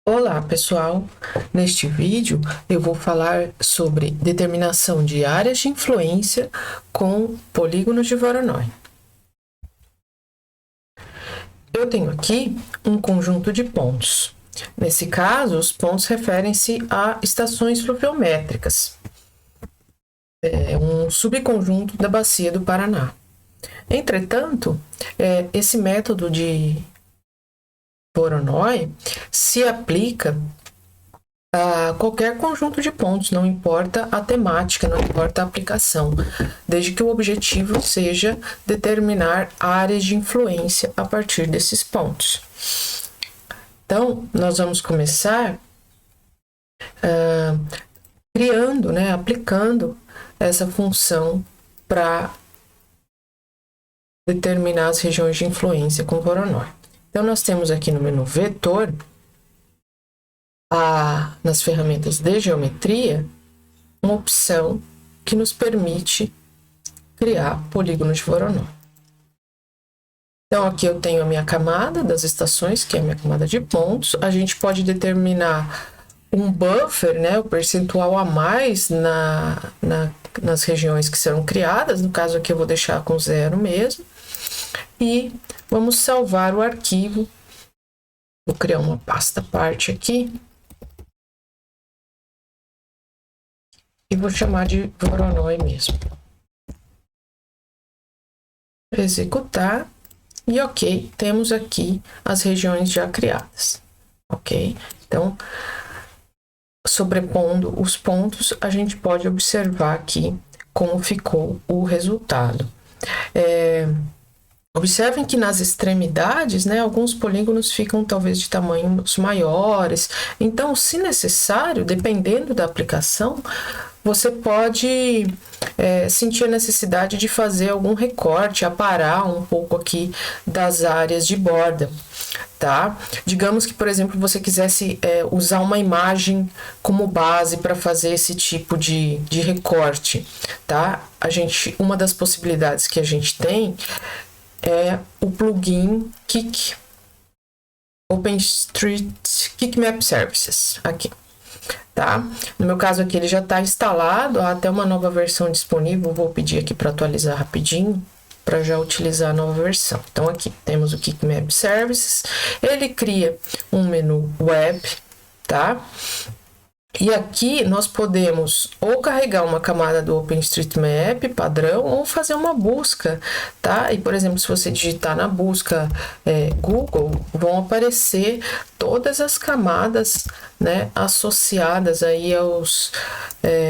Olá pessoal, neste vídeo eu vou falar sobre determinação de áreas de influência com polígonos de Voronoi. Eu tenho aqui um conjunto de pontos. Nesse caso, os pontos referem-se a estações fluviométricas, um subconjunto da Bacia do Paraná. Entretanto, esse método de Voronoi se aplica a qualquer conjunto de pontos, não importa a temática, não importa a aplicação, desde que o objetivo seja determinar áreas de influência a partir desses pontos. Então, nós vamos começar criando, aplicando essa função para determinar as regiões de influência com Voronoi. Então, nós temos aqui no menu Vetor, nas ferramentas de geometria, uma opção que nos permite criar polígonos de Voronoi. Então, aqui eu tenho a minha camada das estações, que é a minha camada de pontos. A gente pode determinar um buffer, o percentual a mais nas regiões que serão criadas. No caso aqui eu vou deixar com 0 mesmo. E vamos salvar o arquivo. Vou criar uma pasta à parte aqui. E vou chamar de Voronoi mesmo. Executar. E ok, temos aqui as regiões já criadas. Ok? Então, sobrepondo os pontos, a gente pode observar aqui como ficou o resultado. Observem que nas extremidades, alguns polígonos ficam talvez de tamanhos maiores. Então, se necessário, dependendo da aplicação, você pode sentir a necessidade de fazer algum recorte, aparar um pouco aqui das áreas de borda, tá? Digamos que, por exemplo, você quisesse usar uma imagem como base para fazer esse tipo de recorte, tá? Uma das possibilidades que a gente tem é o plugin Kik OpenStreetMap Services, aqui, tá? No meu caso aqui ele já está instalado, há até uma nova versão disponível, vou pedir aqui para atualizar rapidinho, para já utilizar a nova versão. Então aqui temos o Kik Map Services, ele cria um menu web, tá? E aqui nós podemos ou carregar uma camada do OpenStreetMap padrão ou fazer uma busca, tá? E, por exemplo, se você digitar na busca Google, vão aparecer todas as camadas, associadas aí aos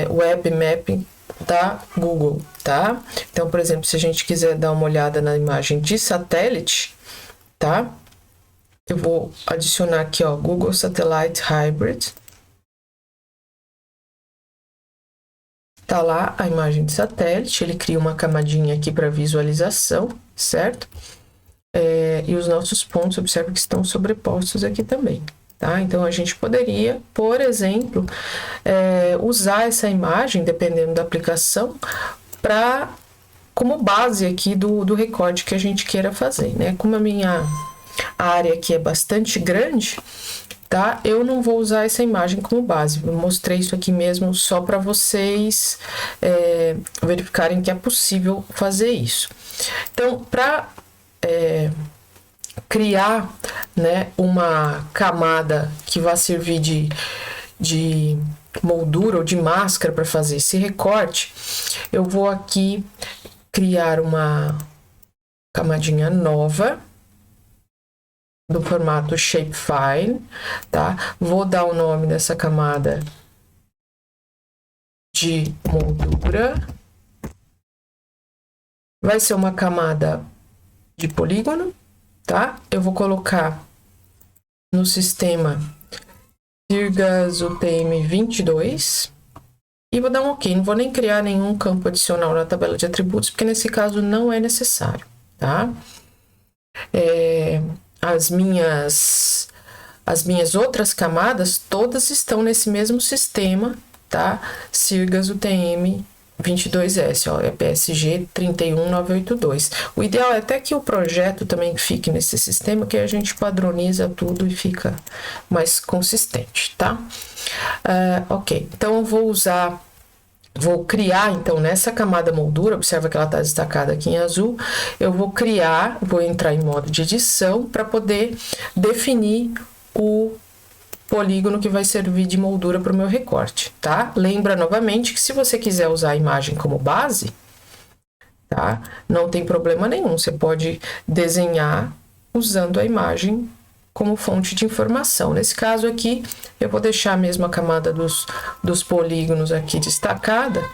web mapping da Google, tá? Então, por exemplo, se a gente quiser dar uma olhada na imagem de satélite, tá? Eu vou adicionar aqui, ó, Google Satellite Hybrid. Tá lá a imagem de satélite, ele cria uma camadinha aqui para visualização, certo? E os nossos pontos, observa que estão sobrepostos aqui também, tá? Então, a gente poderia, por exemplo, usar essa imagem, dependendo da aplicação, como base aqui do recorte que a gente queira fazer, né? Como a minha área aqui é bastante grande, tá? Eu não vou usar essa imagem como base. Eu mostrei isso aqui mesmo só para vocês verificarem que é possível fazer isso. Então, para criar, uma camada que vai servir de moldura ou de máscara para fazer esse recorte, eu vou aqui criar uma camadinha nova do formato Shapefile, tá? Vou dar o nome dessa camada de moldura. Vai ser uma camada de polígono, tá? Eu vou colocar no sistema Sirgas UTM-22 e vou dar um OK. Não vou nem criar nenhum campo adicional na tabela de atributos, porque nesse caso não é necessário, tá? As minhas outras camadas todas estão nesse mesmo sistema, tá? Sirgas UTM 22S, ó, é PSG 31982. O ideal é até que o projeto também fique nesse sistema, que a gente padroniza tudo e fica mais consistente, tá? Ok, então eu vou criar, então, nessa camada moldura, observa que ela está destacada aqui em azul, eu vou entrar em modo de edição para poder definir o polígono que vai servir de moldura para o meu recorte, tá? Lembra novamente que se você quiser usar a imagem como base, tá? Não tem problema nenhum, você pode desenhar usando a imagem como fonte de informação. Nesse caso aqui, eu vou deixar a mesma camada dos polígonos aqui destacada,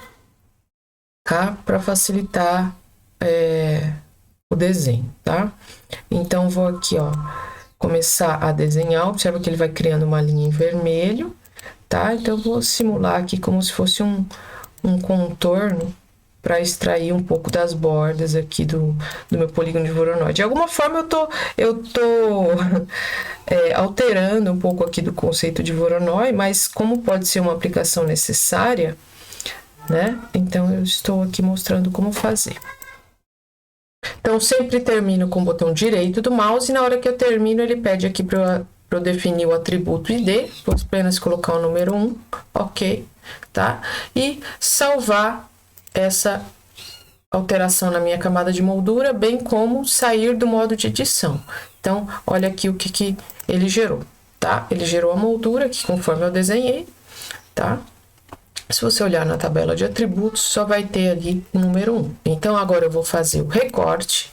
tá? Para facilitar o desenho, tá? Então, vou aqui, ó, começar a desenhar. Observa que ele vai criando uma linha em vermelho, tá? Então, eu vou simular aqui como se fosse um contorno para extrair um pouco das bordas aqui do meu polígono de Voronoi. De alguma forma, eu tô alterando um pouco aqui do conceito de Voronoi, mas como pode ser uma aplicação necessária, né? Então, eu estou aqui mostrando como fazer. Então, sempre termino com o botão direito do mouse e na hora que eu termino, ele pede aqui para eu definir o atributo ID, vou apenas colocar o número 1, ok, tá? E salvar essa alteração na minha camada de moldura, bem como sair do modo de edição. Então, olha aqui o que ele gerou, tá? Ele gerou a moldura aqui conforme eu desenhei, tá? Se você olhar na tabela de atributos, só vai ter ali o número 1. Então, agora eu vou fazer o recorte,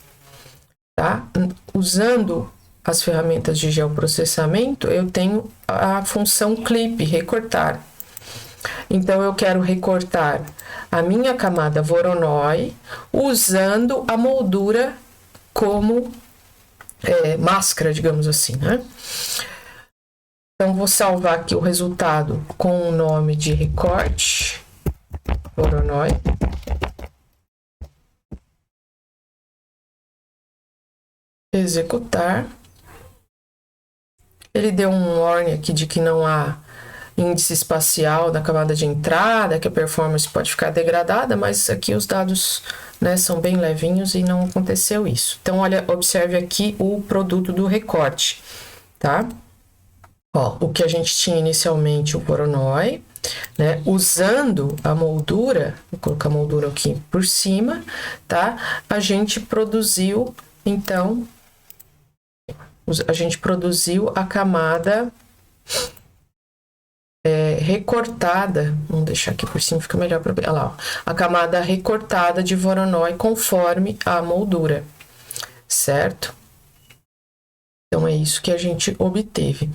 tá? Usando as ferramentas de geoprocessamento, eu tenho a função clip, recortar. Então, eu quero recortar a minha camada Voronoi usando a moldura como máscara, digamos assim, né? Então, vou salvar aqui o resultado com o nome de recorte, Voronoi. Executar. Ele deu um warning aqui de que não há índice espacial da camada de entrada, que a performance pode ficar degradada, mas aqui os dados, né, são bem levinhos e não aconteceu isso. Então, olha, observe aqui o produto do recorte, tá? Ó, o que a gente tinha inicialmente, o Voronoi, né? Usando a moldura, vou colocar a moldura aqui por cima, tá? A gente produziu, então, a camada recortada, vamos deixar aqui por cima, fica melhor para ver, olha lá, ó, a camada recortada de Voronoi conforme a moldura, certo? Então, é isso que a gente obteve.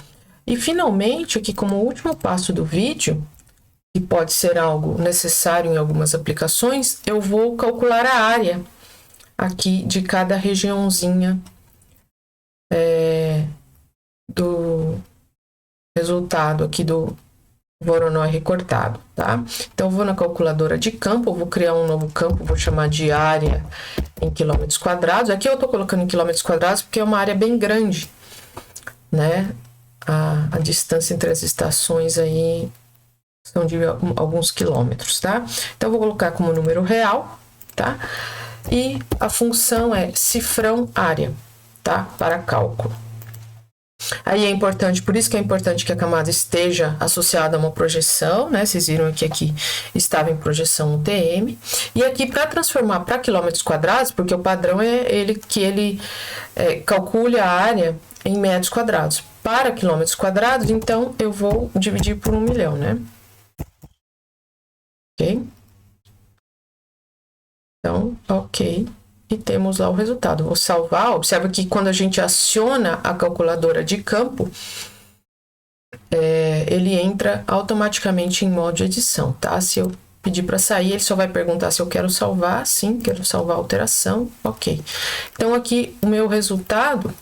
E, finalmente, aqui como último passo do vídeo, que pode ser algo necessário em algumas aplicações, eu vou calcular a área aqui de cada regiãozinha do resultado aqui do Voronoi recortado, tá? Então, eu vou na calculadora de campo, eu vou criar um novo campo, vou chamar de área em quilômetros quadrados. Aqui eu tô colocando em quilômetros quadrados porque é uma área bem grande, né? A distância entre as estações aí são de alguns quilômetros, tá? Então, eu vou colocar como número real, tá? E a função é cifrão área, tá? Para cálculo. Aí é importante, por isso que é importante que a camada esteja associada a uma projeção, né? Vocês viram aqui estava em projeção UTM. E aqui, para transformar para quilômetros quadrados, porque o padrão é que ele calcule a área em metros quadrados. Para quilômetros quadrados, então, eu vou dividir por 1 milhão, né? Ok? Então, ok. E temos lá o resultado. Vou salvar. Observa que quando a gente aciona a calculadora de campo, ele entra automaticamente em modo de edição, tá? Se eu pedir para sair, ele só vai perguntar se eu quero salvar. Sim, quero salvar a alteração. Ok. Então, aqui o meu resultado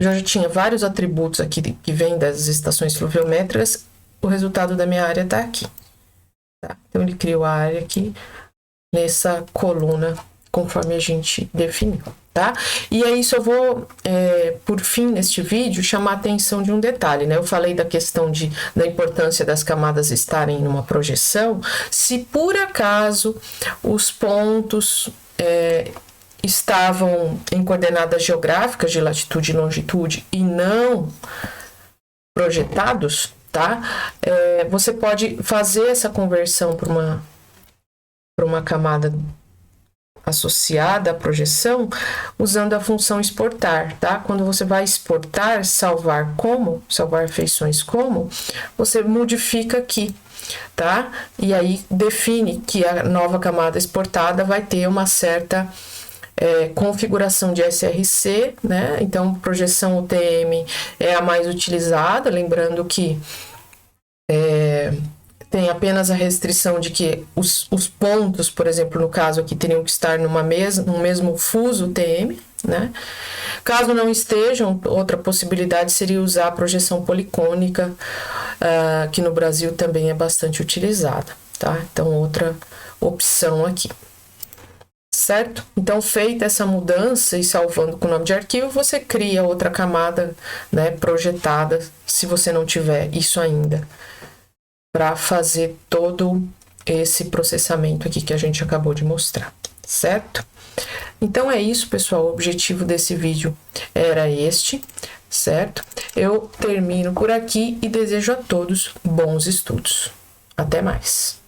já tinha vários atributos aqui que vêm das estações fluviométricas. O resultado da minha área está aqui. Tá? Então, ele criou a área aqui nessa coluna, conforme a gente definiu. tá? E aí só vou, por fim, neste vídeo, chamar a atenção de um detalhe, né? Eu falei da questão da importância das camadas estarem numa projeção. Se por acaso os pontos estavam em coordenadas geográficas de latitude e longitude e não projetados, tá? Você pode fazer essa conversão para uma camada associada à projeção usando a função exportar, tá? Quando você vai exportar, salvar feições como, você modifica aqui, tá? E aí define que a nova camada exportada vai ter uma certa configuração de SRC, né? Então, projeção UTM é a mais utilizada, lembrando que tem apenas a restrição de que os pontos, por exemplo, no caso aqui, teriam que estar no mesmo fuso UTM, né? Caso não estejam, outra possibilidade seria usar a projeção policônica, que no Brasil também é bastante utilizada, tá? Então, outra opção aqui. Certo? Então, feita essa mudança e salvando com o nome de arquivo, você cria outra camada, né, projetada, se você não tiver isso ainda, para fazer todo esse processamento aqui que a gente acabou de mostrar, certo? Então é isso, pessoal, o objetivo desse vídeo era este, certo? Eu termino por aqui e desejo a todos bons estudos. Até mais!